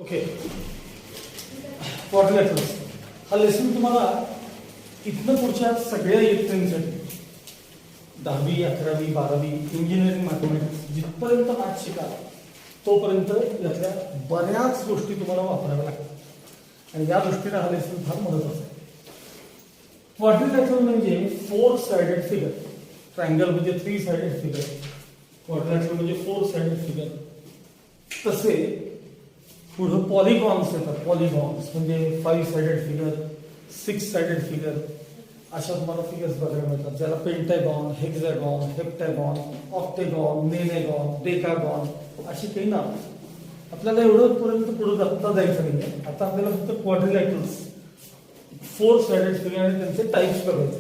Okay, quadrilaterals हा lesson तुम्हाला इथनं पुढच्या सगळ्या इयत्तेसाठी 10वी 11वी 12वी इंजिनिअरिंग मॅथमॅटिक्स जिथपर्यंत मॅथ्स शिकाल तोपर्यंत यातल्या बऱ्याच गोष्टी तुम्हाला वापराव्या लागतात आणि या दृष्टीने हा लेसन फार महत्त्वाचा आहे. क्वाड्रिलॅटरल म्हणजे 4 साइडेड फिगर, ट्रायंगल म्हणजे 3 साइडेड फिगर, क्वाड्रिलॅटरल म्हणजे 4 साइडेड फिगर. तसे पुढे पॉलिगॉन्स येतात. पॉलिगॉन्स म्हणजे 5 साइडेड फिगर, 6 साइडेड फिगर, अशा तुम्हाला फिगर्स बघायला मिळतात, ज्याला पेंटॅगॉन, हेक्झॅगॉन, हेप्टॅगॉन, ऑक्टेगॉन, नेनेगॉन, डेकागॉन अशी काही नाव. आपल्याला एवढं पर्यंत पुढे जाता जायचं नाही. आता आपल्याला फक्त क्वाड्रिलॅटरल्स 4 साइडेड फिगर आणि त्यांचे टाइप्स बघायचे.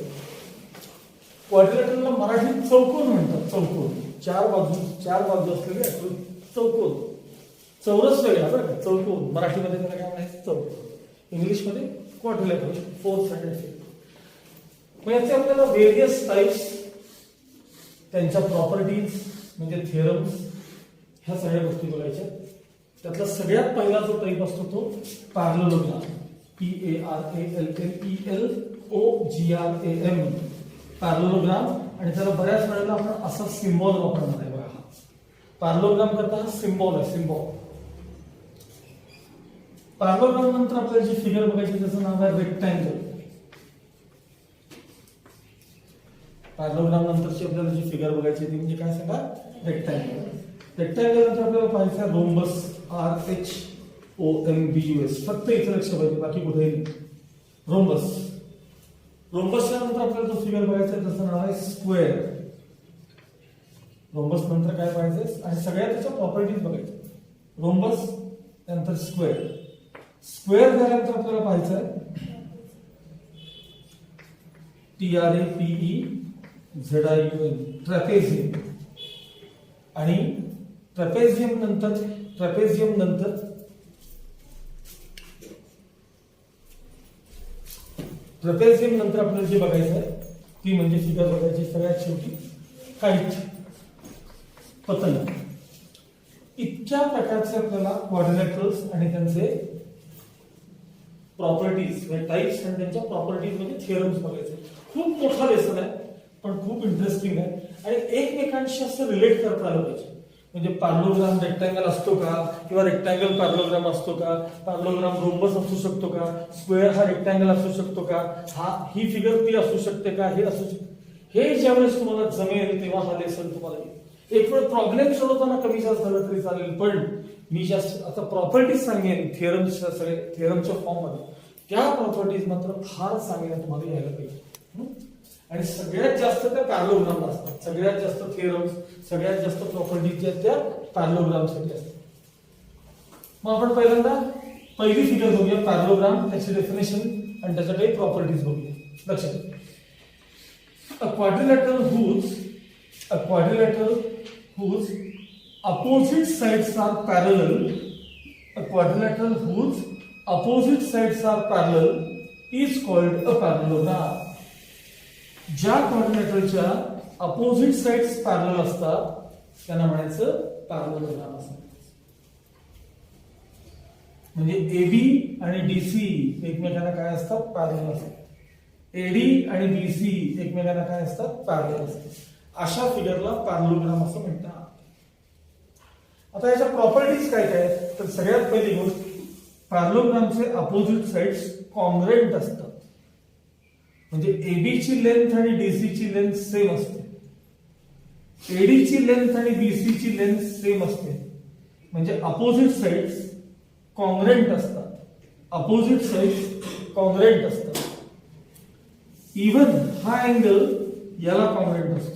क्वाड्रिलॅटरलला मराठीत चौकोन म्हणतात. चौकोन, चार बाजू असलेले चौकोन. चौरस वेगळा बरं का, चौकोन मराठीमध्ये त्याला काय म्हणायचं, चौकोन. इंग्लिशमध्ये क्वाड्रिलॅटरल 4 साइडेड फिगर. मग याचे आपल्याला वेरियस टाइप्स, त्यांच्या प्रॉपर्टीज म्हणजे थिअरम्स, ह्या सगळ्या गोष्टी बघायच्या. त्यातला सगळ्यात पहिला जो टाइप असतो तो पॅरलेलोग्राम, PARALLELOGRAM, पॅरलेलोग्राम. आणि त्याला बऱ्याच वेळेला आपण असा सिम्बॉल वापरणार आहे बघा. पॅरलेलोग्राम करता हा सिम्बॉल आहे, सिम्बॉल. पॅरलेलोग्राम नंतर आपल्याला जी फिगर बघायची त्याचं नाव आहे रेक्टँगल. पॅरलेलोग्राम नंतरची आपल्याला जी फिगर बघायची ती म्हणजे काय सांगा, रेक्टँगल. रेक्टँगल नंतर आपल्याला पाहायचं रोम्बस, RHOMBUS. फक्त इथे लक्ष पाहिजे, बाकी कुठेही नाही. रोम्बस. रोम्बसच्या नंतर आपल्याला जो फिगर बघायचा आहे त्याचं नाव आहे स्क्वेअर. रोम्बस नंतर काय पाहायचं आणि सगळ्या त्याच्या प्रॉपर्टीज बघायच्या. रोम्बस नंतर स्क्वेअर. स्क्वेअर झाल्यानंतर आपल्याला पाहायचं आहे TRAPEZIUM, ट्रॅपेझियम. आणि ट्रॅपेझियम नंतर आपल्याला जे बघायचं आहे ती म्हणजे फिगर बघायची सगळ्यात शेवटी काइट, पतंग. इतक्या प्रकारचे आपल्याला क्वाड्रिलॅटरल्स आणि त्यांचे प्रॉपर्टीज म्हणजे टाइप्स आणि त्यांच्या प्रॉपर्टीज म्हणजे थिअरम्स बघायचे. खूप मोठा लेसन आहे पण खूप इंटरेस्टिंग आहे आणि एकमेकांशी असं रिलेट करता आलं पाहिजे. म्हणजे पॅरलेलोग्राम रेक्टँगल असतो का, किंवा रेक्टँगल पॅरलेलोग्राम असतो का, पॅरलेलोग्राम रोम्बस असू शकतो का, स्क्वेअर हा रेक्टँगल असू शकतो का, ही फिगर ती असू शकते का, हे असू शकते. हे ज्यावेळेस तुम्हाला जमेल तेव्हा हा लेसन तुम्हाला येईल. एक वेळ प्रॉब्लेम सोडवताना कमी जास्त झालं तरी चालेल, पण मी जास्त आता प्रॉपर्टीज सांगेन थिअरमच्या सगळे थिअरमच्या फॉर्म मध्ये, त्या प्रॉपर्टीज मात्र फार चांगल्या तुम्हाला यायला पाहिजे. आणि सगळ्यात जास्त त्या पॅरलेलोग्राम असतात. सगळ्यात जास्त थिअरम्स, सगळ्यात जास्त प्रॉपर्टीज ज्या त्या पॅरलेलोग्रामसाठी असतात. मग आपण पहिल्यांदा पहिली फिगर बघूया पॅरलेलोग्राम, त्याची डेफिनेशन आणि त्याच्या काही प्रॉपर्टीज बघूया. लक्षात घ्या. A quadrilateral whose opposite sides are parallel, a quadrilateral whose opposite sides are parallel is called a parallelogram. ज्या क्वाड्रिलॅटरलच्या अपोजिट साइड्स पॅरलल असतात त्यांना म्हणायचं पॅरलेलोग्राम असं. म्हणजे AB आणि DC एकमेकांना काय असतात, पॅरलल असतात. AD आणि BC एकमेकांना काय असतात, पॅरलल असतात. अशा फिगरला पॅरलेलोग्राम असं म्हणतात. आता याच्या प्रॉपर्टीज काय काय आहेत, तर सगळ्यात पहिली गोष्ट पॅरलेलोग्रामचे अपोजिट साइड्स कॉन्ग्रुएंट असतात. म्हणजे AB ची लेंथ आणि DC ची लेंथ सेम असते. AD ची लेंथ आणि BC ची लेंथ सेम असते. म्हणजे अपोजिट साइड्स कॉन्ग्रुएंट असतात. अपोजिट साइड्स कॉन्ग्रुएंट असतात. इव्हन हा अँगल याला कॉन्ग्रुएंट असतो.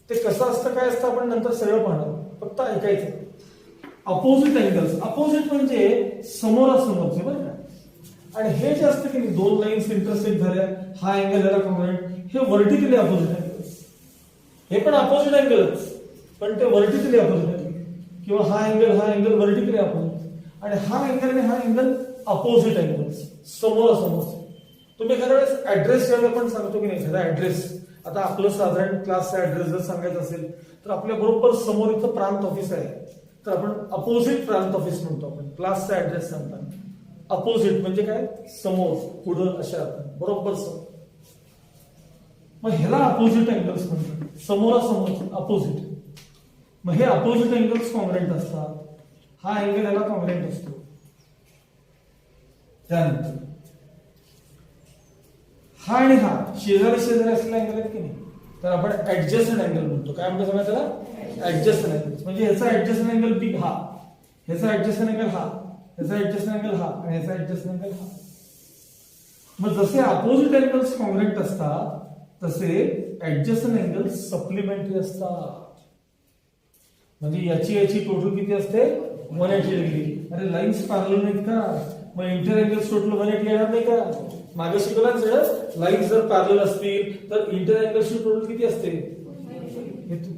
ते कसं असतं काय असतं आपण नंतर सगळं पाहणार, फक्त ऐकायचं. अपोजिट अँगल्स, अपोजिट म्हणजे समोरासमोरचे बरं का. आणि हे जे असतं की दोन लाईन्स इंटरसेक्ट झाल्या, हा अँगल याला कॉन्ग्रुएंट, हे व्हर्टिकली अपोजिट अँगल्स. हे पण अपोजिट अँगलच, पण ते व्हर्टिकली अपोजिट अँगल. किंवा हा अँगल व्हर्टिकली अपोजिट, आणि हा अँगल आणि हा अँगल अपोजिट अँगल्स, समोरासमोर. तुम्ही एखाद्या वेळेस ऍड्रेस ज्यावेळेला पण सांगतो की नाही, एखादा ऍड्रेस, आता आपलं साधारण क्लासचा ऍड्रेस जर सांगायचा असेल तर आपल्या बरोबर समोर इथं प्रांत ऑफिस आहे. तर आपण अपोजिट फ्रंट ऑफिस म्हणतो. आपण क्लासचा ऍड्रेस सांगताना अपोजिट म्हणजे काय, समोर, पुढं अशा अर्थाने, बरोबर समोर. मग ह्याला अपोजिट अँगल्स म्हणतात, समोरासमोर अपोजिट. मग हे अपोजिट अँगल्स कॉंग्रेंट असतात. हा अँगल याला कॉंग्रेंट असतो. त्यानंतर हा आणि हा शेजारी शेजारी असलेला अँगल आहे की नाही, तर आपण ऍडजस्टंट अँगल म्हणतो. काय म्हणतो सगळ्या त्याला, ऍडजस्टंट अँगल. म्हणजे ह्याचा ऍडजस्टंट अँगल बी हा, ह्याचा ऍडजस्टंट अँगल हा, ह्याचा ऍडजस्टंट अँगल हा आणि ह्याचा ऍडजस्टंट अँगल हा. मग जसे अपोजिट अँगल्स कॉंग्रेंट असतात तसे ऍडजस्टंट अँगल्स सप्लिमेंटरी असतात. म्हणजे याची टोटल किती असते, 180 डिग्री. अरे लाईन्स पॅरलल नाहीत का, मग इंटर अँगल्स टोटल 180 येणार नाही का. मागे शिकवला ना सगळं, लाईन्स जर पॅरलल असतील तर इंटर अँगल्सची टोटल किती असते.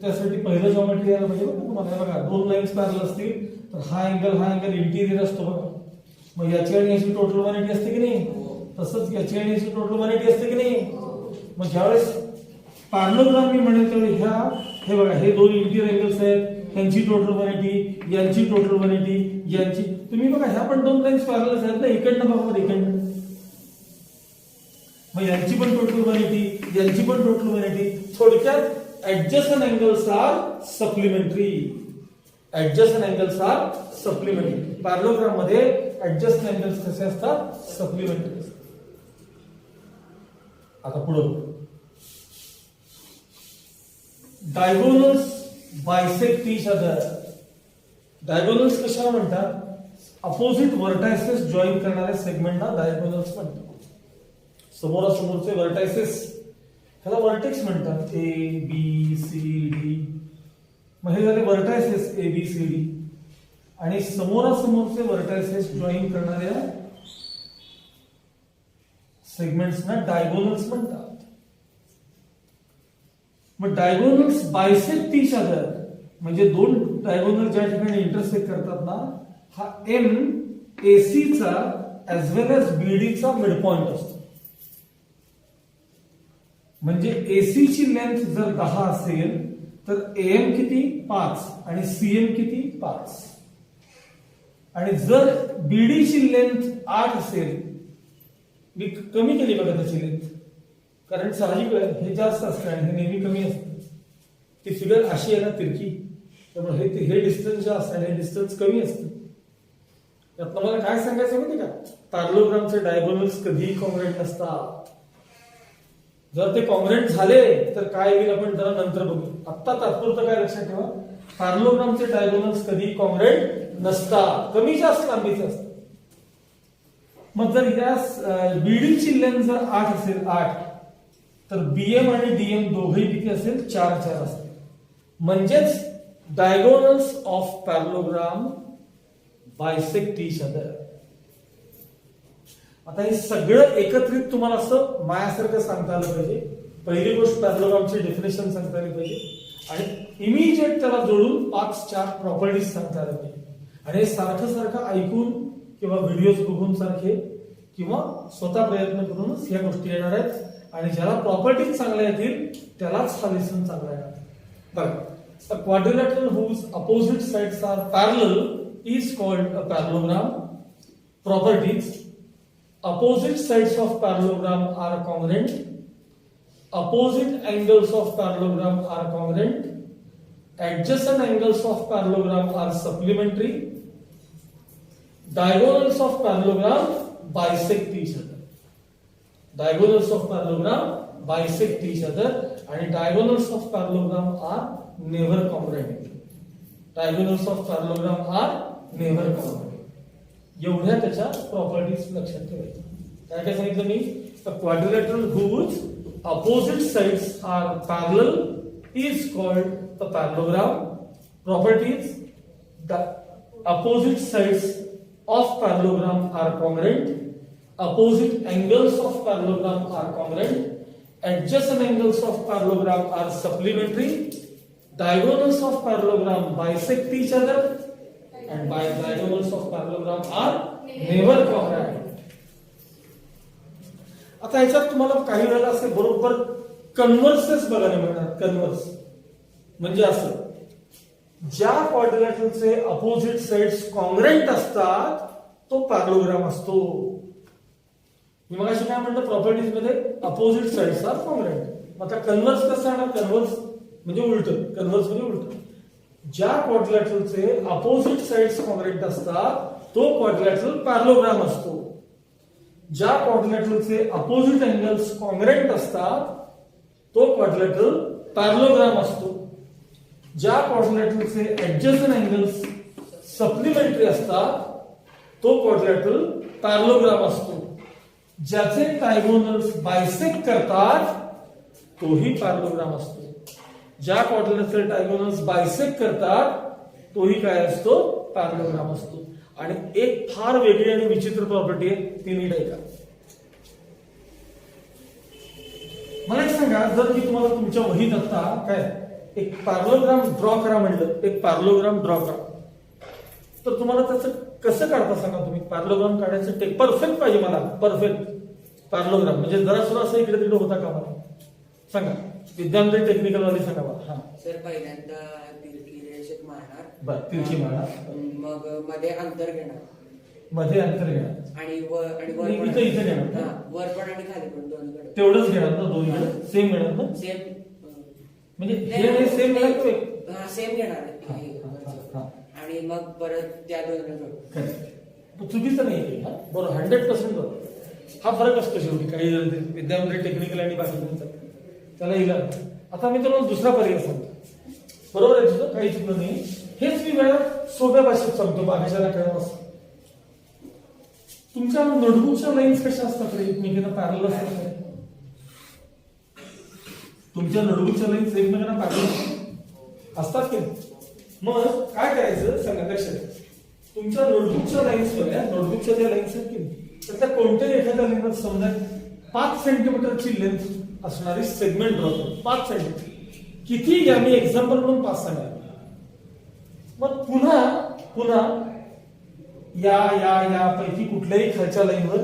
त्यासाठी पहिलं जॉमेट्री यायला पाहिजे बघा तुम्हाला. बघा, दोन लाईन्स पॅरलल असतील तर हा अँगल इंटिरियर असतो बघा. मग याची आणि याची टोटल 180 असते की नाही, तसंच याची आणि याची टोटल 180 असते की नाही. मग ज्यावेळेस पॅरलोग्राम मी म्हणेल त्यावेळी हे बघा, हे दोन इंटिरियर अँगल्स आहेत, यांची टोटल 180, यांची टोटल 180, यांची. तुम्ही बघा ह्या पण दोन लाईन्स पॅरलल आहेत ना, इकडनं बघा इकडनं. मग यांची पण टोटल 180, यांची पण टोटल 180. थोडक्यात adjacent angles are supplementary. Adjacent angles are supplementary. Parallelogram मध्ये ऍडजस्टंट अँगल्स कसे असतात, सप्लिमेंटरी असतात. आता पुढे diagonals bisect each other. Diagonals कशाला म्हणतात, अपोजिट व्हर्टायसेस जॉईन करणारे सेगमेंटना डायगोनल्स म्हणतात. समोरासमोरचे व्हर्टायसेस ह्याला व्हर्टेक्स म्हणतात, ए बी सी डी. मग हे झाले vertices A B C D. आणि समोरासमोरचे व्हर्टायसेस जॉईन करणाऱ्या सेगमेंट्सना डायगोनल्स म्हणतात. मग डायगोनल्स बायसेक्ट ईच अदर म्हणजे दोन डायगोनल ज्या ठिकाणी इंटरसेक्ट करतात ना, हा एम एसी चा एज वेल एज बीडी चा मिड पॉइंट असतो. म्हणजे एसी ची लेंथ जर 10 असेल तर एएम किती 5 आणि सीएम किती 5. आणि जर बीडी ची लेंथ 8 असेल, मी कमी केली बघा त्याची लेंथ, कारण साहजिक हे जास्त असतं आणि हे नेहमी कमी असतं. ती फिगर अशी आहे ना तिरकी, त्यामुळे हे डिस्टन्स जे असतं हे डिस्टन्स कमी असतं. त्यात मला काय सांगायचं माहिती का, पॅरलोग्रामचे डायगोनल्स कधीही कॉंग्रेंट नसतात. जर ते कॉंग्रेंट झाले तर काय होईल आपण जरा नंतर बघू. आता तात्पुरतं काय लक्षात ठेवा, पॅरलोग्रामचे डायगोनल्स कधी कॉंग्रेंट नसतात, कमी जास्त लांबीचे असतात. मग जर या बीडीची लेंथ जर 8 असेल 8, तर बीएम आणि डीएम दोघेही किती असेल 4 असेल. म्हणजेच diagonals of parallelogram bisect each other. आता हे सगळं एकत्रित तुम्हाला असं मायासारखं सांगता आलं पाहिजे. पहिली गोष्ट पॅरलोग्रामची डेफिनेशन सांगता आली पाहिजे आणि इमिजिएट त्याला जोडून 5-4 प्रॉपर्टीज सांगता आल्या पाहिजे. आणि हे सारखं ऐकून किंवा व्हिडिओज बघून सारखे किंवा स्वतः प्रयत्न करूनच ह्या गोष्टी येणार आहेत. आणि ज्याला प्रॉपर्टीज चांगल्या येतील त्यालाच हा लेसन चांगला येणार. बघा, a quadrilateral whose opposite sides are parallel is called a parallelogram. Properties: opposite sides of parallelogram are congruent. Opposite angles of parallelogram are congruent. Adjacent angles of parallelogram are supplementary. Diagonals of parallelogram bisect each other. Diagonals of parallelogram bisect each other and diagonals of parallelogram are never congruent. Diagonals of parallelogram are never congruent. एवढ्या त्याच्या properties लक्षात ठेवायच्या. काय काय सांगितलं मी, a quadrilateral whose opposite sides are parallel is called a parallelogram. Properties: the opposite sides of parallelogram are congruent. Opposite angles of parallelogram are congruent. Adjacent angles of parallelogram are supplementary. Diagonals of parallelogram bisect each other and diagonals of parallelogram are never congruent. आता ह्याच्यात तुम्हाला काही वेळेला असे बरोबर कन्व्हर्सेस बघायला मिळणार. Converse म्हणजे असं ज्या क्वाड्रिलॅटरलचे अपोजिट साइड्स कॉंग्रंट असतात तो पॅरलोग्राम असतो. मी मगाशी काय म्हणलं प्रॉपर्टीज मध्ये अपोजिट साइड्स आर कॉंग्रंट. आता कन्व्हर्स कसं आहे ना, कन्व्हर्स म्हणजे उलट, कन्व्हर्स म्हणजे उलट. ज्या क्वाड्रिलॅटरलचे अपोजिट साइड्स कॉंग्रंट असतात तो क्वाड्रिलॅटरल पॅरलोग्राम असतो. ज्या क्वाड्रिलॅटरलचे अपोजिट अँगल्स कॉंग्रंट असतात तो क्वाड्रिलॅटरल पॅरलोग्राम असतो. ज्या क्वाड्रिलॅटरलचे ऍडजस्टंट अँगल्स सप्लिमेंटरी असतात तो क्वाड्रिलॅटरल पॅरलोग्राम असतो. ज्याचे डायगोनल्स बायसेक्ट करतात तोही पॅरलोग्राम असतो. ज्या क्वाड्रिलॅटरचे डायगोनल्स बायसेक्ट करतात तोही काय असतो, पॅरलोग्राम असतो. आणि एक फार वेगळी आणि विचित्र प्रॉपर्टी आहे, ती नीट ऐका. मला एक सांगा, जर मी तुम्हाला तुमच्या वहीत आता काय एक पॅरलोग्राम ड्रॉ करा म्हणलं, एक पॅरलोग्राम ड्रॉ करा, तर तुम्हाला त्याचं कसं काढता सांगा तुम्ही. पॅरलोग्राम काढायचं ते परफेक्ट पाहिजे मला, परफेक्ट पॅरलोग्राम. म्हणजे जरा सुद्धा असं इकडे तिकडे होता का मला सांगा. विद्यामंदिर टेक्निकल वाले सांगा मला. हा सर, पहिल्यांदा तिरकी रेष एक मारणार. बर, तिरकी मारणार. मग मध्ये अंतर घेणार. मध्ये अंतर घेणार आणि वर इथं इथं घेणार. वर पण आणि खाली पण दोन्हीकडे तेवढंच घेणार ना, दोन्हीकडे सेम घेणार ना. सेम म्हणजे हे सेम घेणार का? हा, सेम घेणार. हा. आणि मग परत त्या दोन चुकीचं नाही. हा बरोबर, 100% बरोबर. हा फरक असतो शेवटी. काही विद्यामंदिर टेक्निकल आणि बाकी त्याला इला. आता मी तुम्हाला दुसरा पर्याय सांगतो. बरोबर आहे तुझं, काही चुकलं नाही. हेच मी वेळा सोप्या भाषेत सांगतो, बाकीच्याला कळत असतं. तुमच्या नोटबुकच्या लाईन्स कशा असतात रे, एकमेकांना पॅरलल असतात. तुमच्या नोटबुकच्या लाईन्स एकमेकांना पॅरलल असतात की. मग काय करायचं सांगा, लक्षात. तुमच्या नोटबुकच्या लाईन्स मध्ये, नोटबुकच्या ज्या लाईन्स आहेत की तर त्या कोणत्याही एखाद्या लाईनवर समजा 5 सेंटीमीटरची लेंथ असणारी सेगमेंट ड्रॉ करू. 5 सेंटीमीटर किती घ्या, मी एक्झाम्पल म्हणून 5 सांगा. मग पुन्हा या पैकी कुठल्याही खालच्या लाईनवर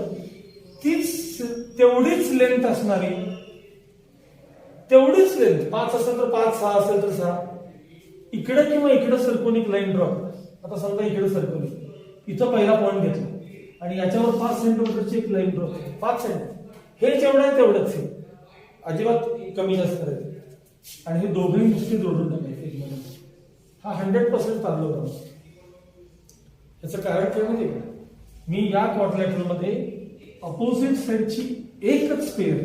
तीच तेवढीच लेंथ असणारी, तेवढीच लेंथ 5 असेल तर 5, 6 असेल तर 6, इकडे किंवा इकडे सरकून एक लाईन ड्रॉ. आता समजा इकडे सरकवली, इथं पहिला पॉईंट घेतला आणि याच्यावर 5 सेंटीमीटरची एक लाईन ड्रॉ. 5 सेंटीमीटर हे जेवढं आहे तेवढंच आहे, अजिबात कमी जास्त करायचं. आणि हे दोघंही नुसते जोडून टाकायचे एकमेकांना. हा 100% पॅरलोग्राम. याचं कारण काय माहिती का, मी या क्वाड्रिलॅटरलमध्ये अपोजिट साइडची एकच पेअर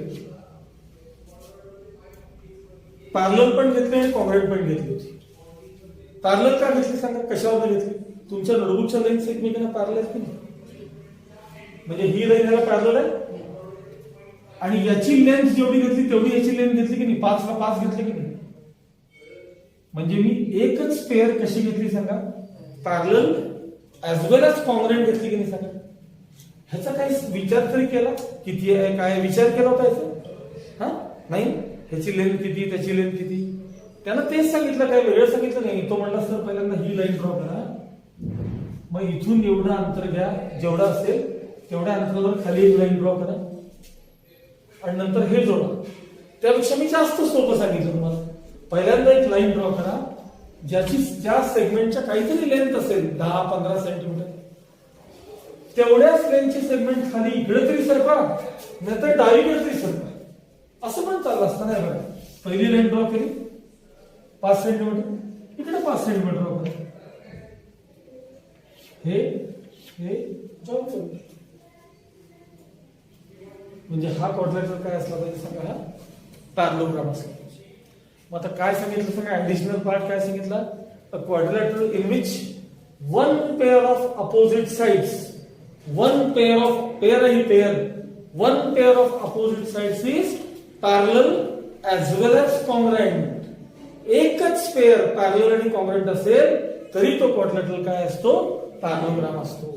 पॅरलल पण घेतली आणि कॉंग्रंट पण घेतली होती. पॅरलल का घेतली सांगा, कशावर घेतली. तुमच्या नोटबुकच्या लाईन्स एकमेकांना पॅरलल आहेत की नाही. म्हणजे ही लाईन ह्याला पॅरलल आहे आणि याची लेंथ जेवढी घेतली तेवढी याची लेंथ घेतली की नाही. 5 ला 5 घेतली की नाही. म्हणजे मी एकच पेअर कशी घेतली सांगा, parallel as well as congruent घेतली की नाही सांगा. ह्याचा काही विचार तरी केला, किती आहे काय विचार केला होता याचा. हा नाही, ह्याची लेंथ किती, त्याची लेंथ किती, त्यानं तेच सांगितलं, काय वेगळं सांगितलं नाही. तो म्हणला सर पहिल्यांदा ही लाईन ड्रॉ करा, मग इथून एवढं अंतर घ्या, जेवढं असेल तेवढ्या अंतरावर खाली एक लाईन ड्रॉ करा आणि नंतर हे जोडा. त्यापेक्षा मी जास्त सोपं सांगितलं तुम्हाला. पहिल्यांदा एक लाईन ड्रॉ करा ज्या सेगमेंटच्या काहीतरी लेंथ असेल 10-15 सेंटीमीटर, तेवढ्याच लेंथची सेगमेंट खाली इकडे तरी सरका, नाहीतर डावीकडे तरी सरका. असं पण चाललं असतं नाही बघा. पहिली लाईन ड्रॉ केली 5 सेंटीमीटर, इकडे 5 सेंटीमीटर ड्रॉ करा. हे जॉब करू. म्हणजे हा क्वाड्रिलॅटरल काय असला पाहिजे सांगा, हा पॅरलोग्राम असला पाहिजे. मग आता काय सांगितलं सांगा, ऍडिशनल पार्ट काय सांगितला, a quadrilateral in which one pair of opposite sides, one pair of one pair of opposite sides is parallel as well as congruent. एकच पेअर पॅरलल आणि कॉंग्रंट असेल तरी तो क्वाड्रिलॅटरल काय असतो, पॅरलोग्राम असतो.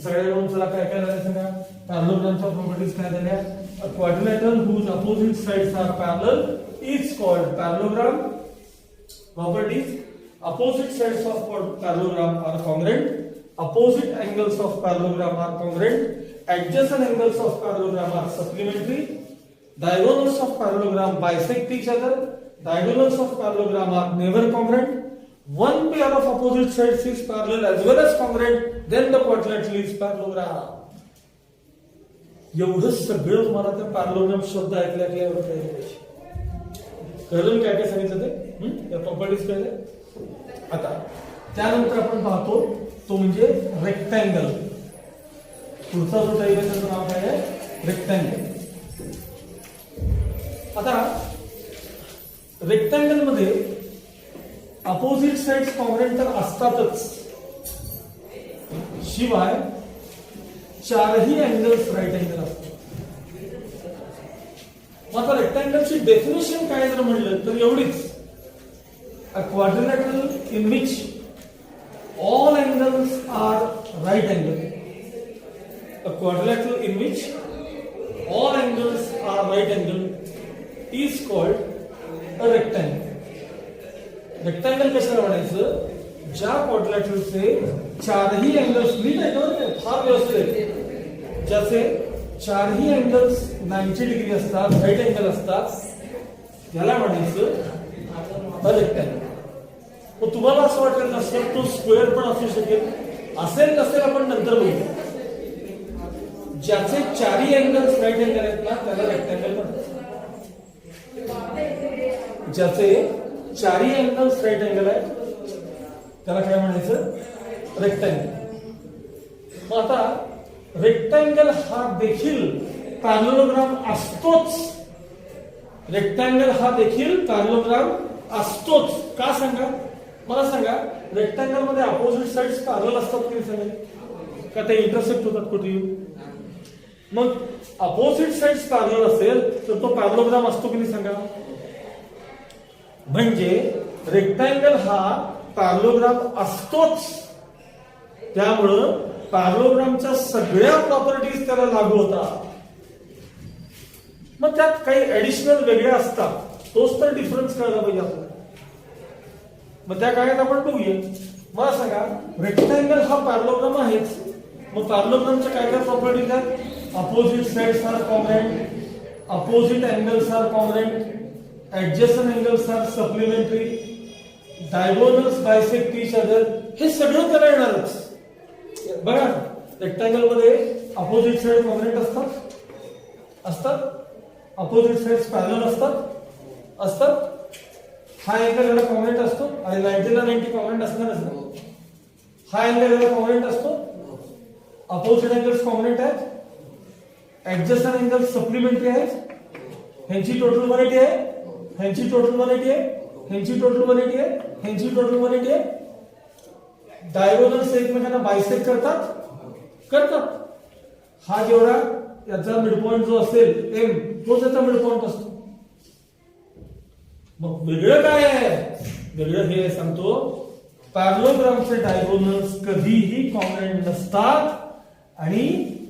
सगळ्या चला काय काय झालं सांगा, पॅरलोग्रामच्या प्रॉपर्टीज काय झाल्या. अ quadrilateral whose opposite sides are parallel is called parallelogram. Properties: opposite sides of parallelogram are congruent, opposite angles of parallelogram are congruent, adjacent angles of parallelogram are supplementary, diagonals of parallelogram bisect each other, diagonals of parallelogram are never congruent, one pair of opposite sides is parallel as well as congruent, then the quadrilateral is parallelogram. एवढं सगळं तुम्हाला त्या parallelogram शब्द ऐकल्या एवढं कळलं पाहिजे. कळलं काय काय सांगितलं ते? या प्रॉपर्टीज कळल्या. आता त्यानंतर आपण पाहतो तो म्हणजे रेक्टँगल. पुढचा जो टाईप आहे त्याचं नाव काय आहे? रेक्टँगल. आता रेक्टँगल मध्ये अपोजिट साइड्स कॉन्ग्रुएंट तर असतातच, शिवाय चारही अँगल्स राईट अँगल असतात. आता रेक्टँगलची डेफिनेशन काय जर म्हणलं तर एवढीच, a quadrilateral in which all angles are right angle. A quadrilateral in which all angles are right angle is called a rectangle. Rectangle कशाला म्हणायचं? ज्या क्वाड्रिलॅटरलचे चारही अँगल्स नीट आहे, फार व्यवस्थित आहे, ज्याचे चारही अँगल्स 90 डिग्री असतात, राईट अँगल असतात, त्याला म्हणायचं रेक्टँगल. मग तुम्हाला असं वाटेल नसेल तो स्क्वेअर पण असू शकेल, असेल नसेल आपण नंतर बघू. ज्याचे चारही अँगल्स राईट अँगल आहेत ना त्याला रेक्टँगल म्हणतात. ज्याचे चारही अँगल्स राईट अँगल आहेत त्याला काय म्हणायचं? रेक्टँगल. मग आता रेक्टँगल हा देखील पॅरलोग्राम असतोच. रेक्टँगल हा देखील पॅरलोग्राम असतोच. का सांगा? मला सांगा, रेक्टँगल मध्ये अपोजिट साइड्स पॅरलल असतात की सांगा? का ते इंटरसेक्ट होतात कुठे? मग अपोजिट साइड्स पॅरलल असेल तर तो पॅरलोग्राम असतो की नाही सांगा? म्हणजे रेक्टँगल हा पॅरलोग्राम असतोच. त्यामुळं पॅरलोग्रामच्या सगळ्या प्रॉपर्टीज त्याला लागू होतात. मग त्यात काही ऍडिशनल वेगळ्या असतात, तोच तर डिफरन्स कळला पाहिजे आपल्याला. मग त्या काळात आपण बघूया. मला सांगा, रेक्टँगल हा पॅरलोग्राम आहेच, मग पॅरलोग्रामच्या काय काय प्रॉपर्टीज आहेत? Opposite sides are congruent, opposite angles are congruent, adjacent angles are supplementary, diagonals bisect each other. हे सगळं त्याला येणारच. बघा, रेक्टँगल मध्ये अपोजिट साइड कॉन्ग्रुएंट असतात, अपोजिट साइड्स पॅरलल असतात. हा अँगल याला कॉन्ग्रुएंट असतो आणि 90 ला 90 कॉन्ग्रुएंट असणारच ना. हा अँगल याला कॉन्ग्रुएंट असतो, अपोजिट अँगल्स कॉन्ग्रुएंट आहेत, ऍडजस्टंट अँगल्स सप्लिमेंटरी आहेत. ह्यांची टोटल 180 आहे, ह्यांची टोटल 180 आहे, ह्यांची टोटल 180 आहे, ह्यांची टोटल 180 आहे. डायगोनल्स एकमेकांना बायसेक्ट करतात. हा जेवढा याचा मिड पॉइंट जो असेल एम, तोच याचा मिड पॉइंट असतो. मग वेगळं काय आहे? वेगळं हे सांगतो, पॅरलोग्रामचे डायगोनल्स कधीही कॉन्ग्रुएंट नसतात आणि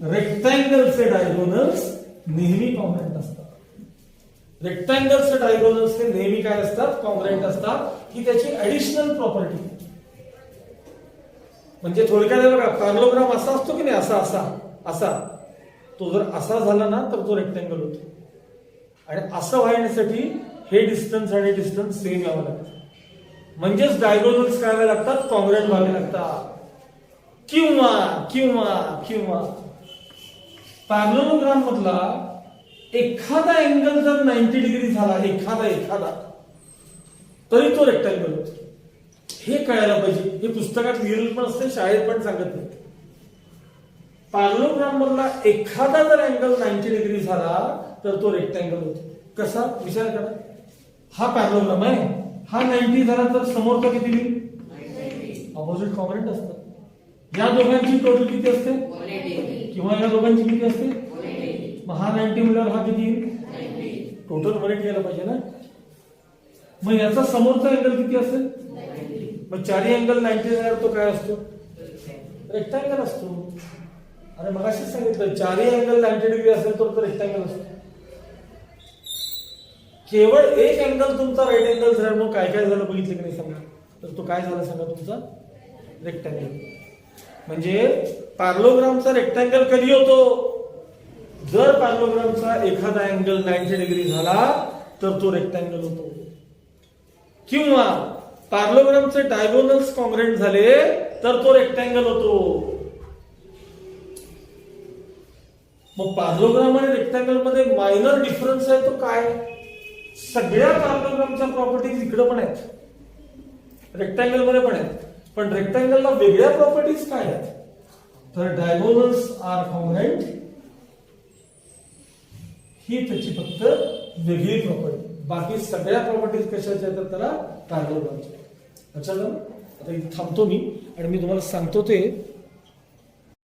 रेक्टँगलचे डायगोनल्स नेहमी कॉन्ग्रुएंट असतात. रेक्टँगलचे डायगोनल्स हे नेहमी काय असतात? कॉन्ग्रुएंट असतात. ही त्याची ऍडिशनल प्रॉपर्टी. म्हणजे थोडक्यात बघा, पॅरलोग्राम असा असतो की नाही, असा तो जर असा झाला ना तर तो रेक्टँगल होतो. आणि असं व्हायसाठी हे डिस्टन्स आणि डिस्टन्स सेम यावं लागतं. म्हणजेच डायगोनल्स काय व्हायला लागतात? कॉन्ग्रुएंट व्हावे लागतात. किंवा पॅरलोग्राम मधला एखादा अँगल जर 90 डिग्री झाला, एखादा तरी तो रेक्टँगल होतो. हे कळायला पाहिजे. हे पुस्तकात लिहिलेलं पण असते, शाळेत पण सांगत नाही. पॅरलोग्राम मधला एखादा जर अँगल 90 डिग्री झाला तर तो रेक्टँगल होतो. कसा? विचार करा. हा पॅरलोग्राम आहे, हा 90 झाला तर समोरचा किती येईल? अपोजिट कॉन्ग्रुएंट असतात. या दोघांची टोटल किती असते? 180. किंवा या दोघांची किती असते? 180. मग हा 90 म्हणल्यावर हा किती येईल? 90. टोटल 180 यायला पाहिजे ना. मग याचा समोरचा अँगल किती असेल? 90. मग चारही अँगल 90 झाल्यावर तो काय असतो? रेक्टँगल असतो. अरे मगाशीच सांगितलं, चारही अँगल 90 डिग्री असेल तर तो रेक्टँगल असतो. केवळ एक अँगल तुमचा राईट अँगल झाला, मग काय काय झालं बघितलं की नाही सांगा? तर तो काय झाला सांगा? तुमचा रेक्टँगल. म्हणजे पॅरलोग्रामचा रेक्टँगल कधी होतो? जर पॅरलोग्रामचा एखादा अँगल 90 डिग्री झाला तर तो रेक्टँगल होतो. किंवा पॅरलोग्रामचे डायगोनल्स कॉंग्रेंट झाले तर तो रेक्टँगल होतो. मग पॅरलोग्राम आणि रेक्टँगल मध्ये मायनर डिफरन्स आहे तो काय? सगळ्या पॅरलोग्रामच्या प्रॉपर्टीज इकडे पण आहेत, रेक्टँगल मध्ये पण आहेत, पण रेक्टँगलला वेगळ्या प्रॉपर्टीज काय आहेत? तर डायगोनल्स आर कॉंग्रेंट ही त्याची फक्त वेगळी प्रॉपर्टी, बाकी सगळ्या प्रॉपर्टीज कशाच्या आहेत त्याला पॅरलोग्रामच्या. लक्षात आलं? आता इथे थांबतो मी आणि मी तुम्हाला सांगतो ते